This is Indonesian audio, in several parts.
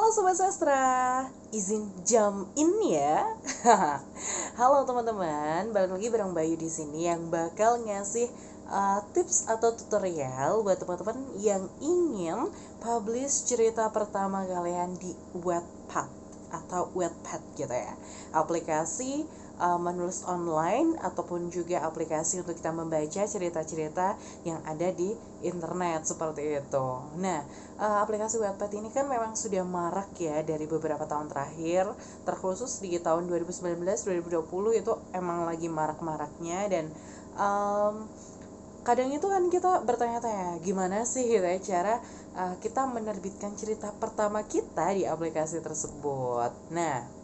Halo Sobat Sastra, izin jam in ya. Halo teman-teman, balik lagi bareng Bayu di sini yang bakal ngasih tips atau tutorial buat teman-teman yang ingin publish cerita pertama kalian di Wattpad atau Wattpad gitu ya. Aplikasi menulis online ataupun juga aplikasi untuk kita membaca cerita-cerita yang ada di internet seperti itu. Nah, aplikasi Wattpad ini kan memang sudah marak ya dari beberapa tahun terakhir, terkhusus di tahun 2019-2020 itu emang lagi marak-maraknya. Dan kadang itu kan kita bertanya-tanya gimana sih gitu ya cara kita menerbitkan cerita pertama kita di aplikasi tersebut. Nah,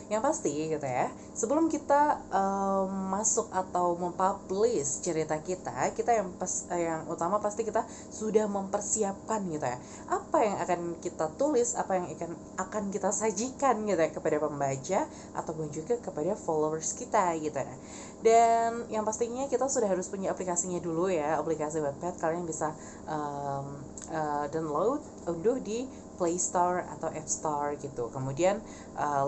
yang pasti gitu ya, sebelum kita masuk atau mempublish cerita kita yang utama pasti kita sudah mempersiapkan gitu ya. Apa yang akan kita tulis, apa yang akan kita sajikan gitu ya kepada pembaca ataupun juga kepada followers kita gitu ya. Dan yang pastinya kita sudah harus punya aplikasinya dulu ya, aplikasi Wattpad. Kalian bisa download, unduh di Play Store atau App Store gitu. Kemudian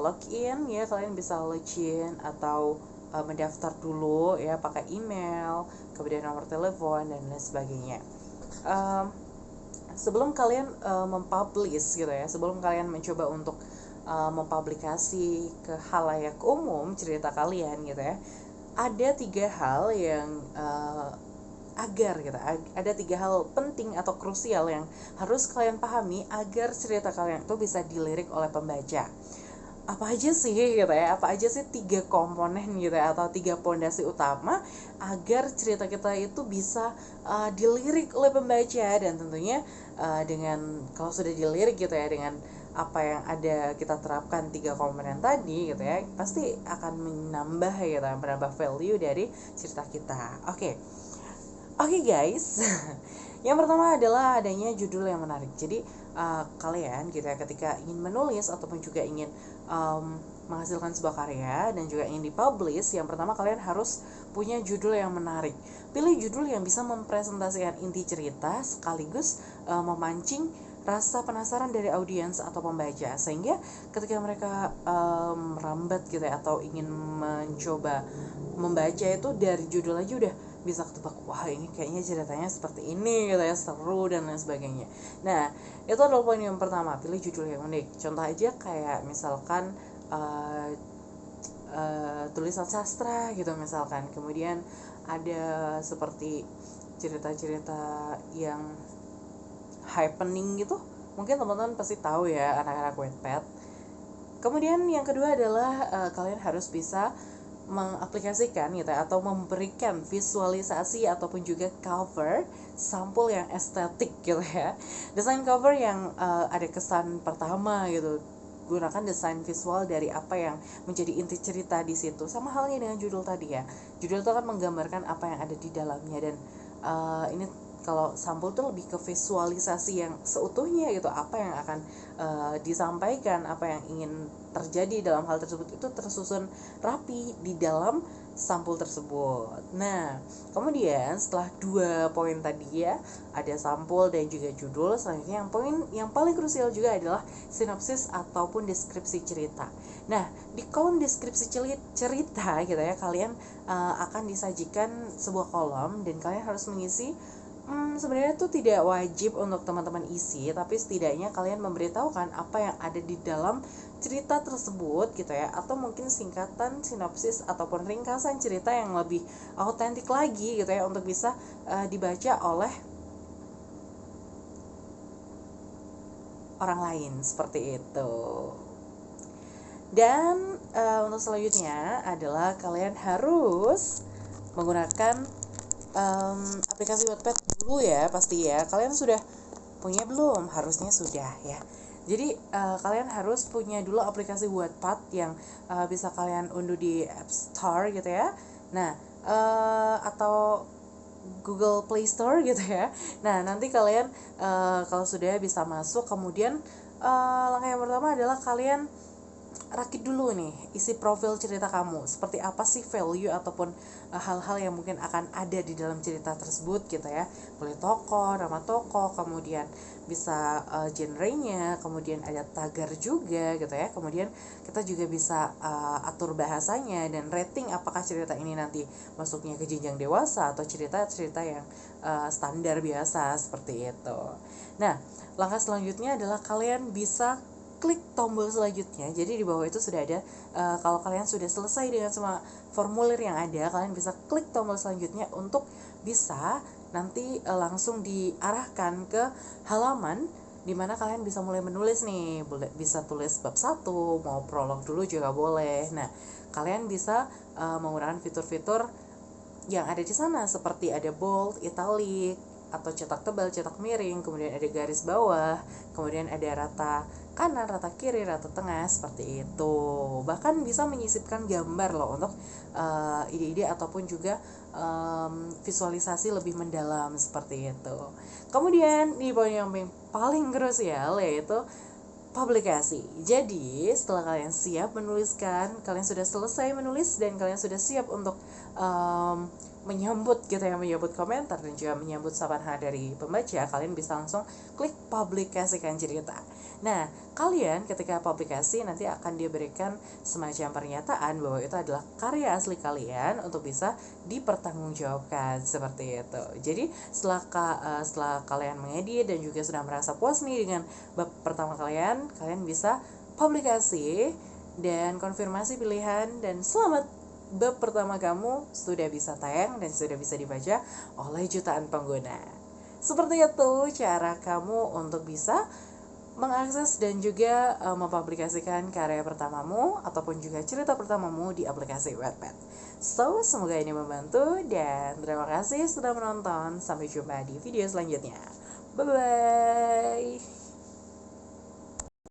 login ya, kalian bisa login atau mendaftar dulu ya pakai email, kemudian nomor telepon dan lain sebagainya. Sebelum kalian mempublish gitu ya, sebelum kalian mencoba untuk mempublikasi ke halayak umum cerita kalian gitu ya, ada tiga hal yang ada tiga hal penting atau krusial yang harus kalian pahami agar cerita kalian itu bisa dilirik oleh pembaca. Apa aja sih gitu ya, apa aja sih tiga komponen gitu ya, atau tiga pondasi utama agar cerita kita itu bisa dilirik oleh pembaca. Dan tentunya dengan kalau sudah dilirik gitu ya, dengan apa yang ada kita terapkan tiga komponen tadi gitu ya, pasti akan menambah gitu, menambah value dari cerita kita. Oke guys, yang pertama adalah adanya judul yang menarik. Jadi kalian gitu ya, ketika ingin menulis ataupun juga ingin menghasilkan sebuah karya dan juga ingin dipublish, yang pertama kalian harus punya judul yang menarik. Pilih judul yang bisa mempresentasikan inti cerita sekaligus memancing rasa penasaran dari audiens atau pembaca, sehingga ketika mereka merambat gitu ya, atau ingin mencoba membaca itu dari judul aja udah bisa ketebak, wah ini kayaknya ceritanya seperti ini gitu ya, seru dan lain sebagainya. Nah, itu adalah poin yang pertama, pilih judul yang unik. Contoh aja kayak misalkan tulisan sastra gitu misalkan, kemudian ada seperti cerita-cerita yang happening gitu, mungkin teman-teman pasti tahu ya anak-anak Wattpad. Kemudian yang kedua adalah kalian harus bisa mengaplikasikan gitu ya, atau memberikan visualisasi ataupun juga cover sampul yang estetik gitu ya. Desain cover yang ada kesan pertama gitu. Gunakan desain visual dari apa yang menjadi inti cerita di situ. Sama halnya dengan judul tadi ya. Judul itu akan menggambarkan apa yang ada di dalamnya, dan ini kalau sampul tuh lebih ke visualisasi yang seutuhnya gitu, apa yang akan disampaikan, apa yang ingin terjadi dalam hal tersebut itu tersusun rapi di dalam sampul tersebut. Nah, kemudian setelah dua poin tadi ya, ada sampul dan juga judul, selanjutnya yang poin yang paling krusial juga adalah sinopsis ataupun deskripsi cerita. Nah, di kolom deskripsi cerita gitu ya, kalian akan disajikan sebuah kolom dan kalian harus mengisi. Sebenarnya itu tidak wajib untuk teman-teman isi, tapi setidaknya kalian memberitahukan apa yang ada di dalam cerita tersebut gitu ya, atau mungkin singkatan, sinopsis ataupun ringkasan cerita yang lebih autentik lagi gitu ya, untuk bisa dibaca oleh orang lain seperti itu. Dan untuk selanjutnya adalah kalian harus menggunakan aplikasi Wattpad dulu ya, pasti ya. Kalian sudah punya belum? Harusnya sudah ya. Jadi kalian harus punya dulu aplikasi Wattpad yang bisa kalian unduh di App Store gitu ya. Nah, atau Google Play Store gitu ya. Nah, nanti kalian kalau sudah bisa masuk, kemudian langkah yang pertama adalah kalian rakit dulu nih isi profil cerita kamu, seperti apa sih value ataupun hal-hal yang mungkin akan ada di dalam cerita tersebut gitu ya. Boleh tokoh, nama tokoh, kemudian bisa genrenya, kemudian ada tagar juga gitu ya. Kemudian kita juga bisa atur bahasanya dan rating apakah cerita ini nanti masuknya ke jenjang dewasa atau cerita-cerita yang standar biasa seperti itu. Nah, langkah selanjutnya adalah kalian bisa klik tombol selanjutnya. Jadi di bawah itu sudah ada, kalau kalian sudah selesai dengan semua formulir yang ada, kalian bisa klik tombol selanjutnya untuk bisa nanti langsung diarahkan ke halaman di mana kalian bisa mulai menulis nih. Bisa tulis bab 1, mau prolog dulu juga boleh. Nah, kalian bisa menggunakan fitur-fitur yang ada di sana seperti ada bold, italic, atau cetak tebal, cetak miring, kemudian ada garis bawah, kemudian ada rata kanan, rata kiri, rata tengah, seperti itu. Bahkan bisa menyisipkan gambar loh untuk ide-ide ataupun juga visualisasi lebih mendalam seperti itu. Kemudian di poin yang paling krusial yaitu publikasi. Jadi setelah kalian siap menuliskan, kalian sudah selesai menulis dan kalian sudah siap untuk menyambut gitu ya, menyambut komentar dan juga menyambut sapaan dari pembaca, kalian bisa langsung klik publikasikan cerita. Nah, kalian ketika publikasi nanti akan diberikan semacam pernyataan bahwa itu adalah karya asli kalian untuk bisa dipertanggungjawabkan seperti itu. Jadi setelah kalian mengedit dan juga sudah merasa puas nih dengan bab pertama kalian bisa publikasi dan konfirmasi pilihan, dan selamat, bab pertama kamu sudah bisa tayang dan sudah bisa dibaca oleh jutaan pengguna. Seperti itu cara kamu untuk bisa mengakses dan juga mempublikasikan karya pertamamu ataupun juga cerita pertamamu di aplikasi Wattpad. So, semoga ini membantu dan terima kasih sudah menonton. Sampai jumpa di video selanjutnya. Bye-bye.